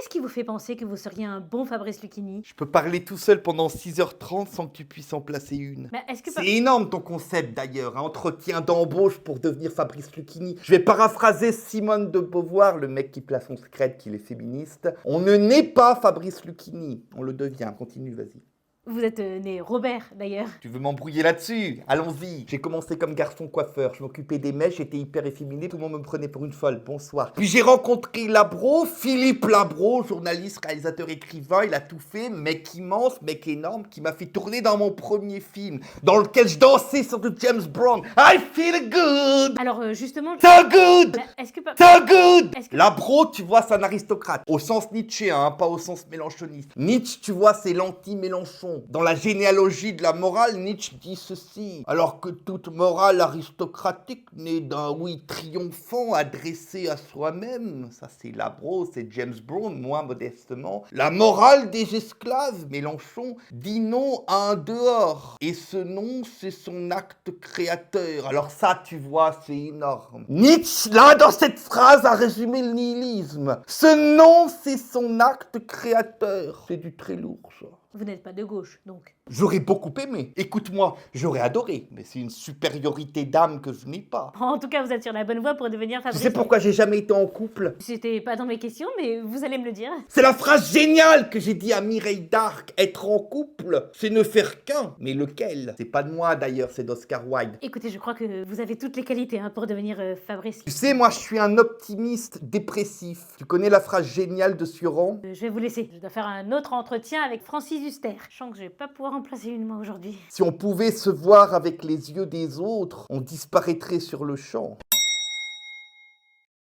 Qu'est-ce qui vous fait penser que vous seriez un bon Fabrice Lucchini? Je peux parler tout seul pendant 6h30 sans que tu puisses en placer une. Mais est-ce que... C'est énorme ton concept d'ailleurs, hein, entretien d'embauche pour devenir Fabrice Lucchini. Je vais paraphraser Simone de Beauvoir, le mec qui place son secret qu'il est féministe. On ne naît pas Fabrice Lucchini, on le devient. Continue, vas-y. Vous êtes né Robert, d'ailleurs. Tu veux m'embrouiller là-dessus? Allons-y. J'ai commencé comme garçon coiffeur, je m'occupais des mèches, j'étais hyper efféminé, tout le monde me prenait pour une folle. Bonsoir. Puis j'ai rencontré Labro, Philippe Labro, journaliste, réalisateur, écrivain, il a tout fait, mec immense, mec énorme, qui m'a fait tourner dans mon premier film, dans lequel je dansais sur du James Brown. I feel good! Alors, justement... So good! Mais est-ce que... So good! Est-ce que... Labro, tu vois, c'est un aristocrate. Au sens nietzschéen, hein, pas au sens mélanchoniste. Nietzsche, tu vois, c'est l'anti-Mélenchon. Dans la généalogie de la morale, Nietzsche dit ceci. Alors que toute morale aristocratique naît d'un oui triomphant adressé à soi-même, ça c'est Labro, c'est James Brown, moi modestement, la morale des esclaves, Mélenchon, dit non à un dehors. Et ce non, c'est son acte créateur. Alors ça, tu vois, c'est énorme. Nietzsche, là, dans cette phrase, a résumé le nihilisme. Ce non, c'est son acte créateur. C'est du très lourd, ça. Vous n'êtes pas de gauche, donc. J'aurais beaucoup aimé. Écoute-moi, j'aurais adoré. Mais c'est une supériorité d'âme que je n'ai pas. En tout cas, vous êtes sur la bonne voie pour devenir Tu Fabrice... sais pourquoi j'ai jamais été en couple? C'était pas dans mes questions, mais vous allez me le dire. C'est la phrase géniale que j'ai dit à Mireille d'Arc. Être en couple, c'est ne faire qu'un. Mais lequel? C'est pas de moi d'ailleurs, c'est d'Oscar Wilde. Écoutez, je crois que vous avez toutes les qualités pour devenir Fabrice. Tu sais, moi je suis un optimiste dépressif. Tu connais la phrase géniale de Suran? Je vais vous laisser. Je dois faire un autre entretien avec Francis Huster. Je sens que je vais pas pouvoir en placer une moi aujourd'hui. Si on pouvait se voir avec les yeux des autres, on disparaîtrait sur le champ.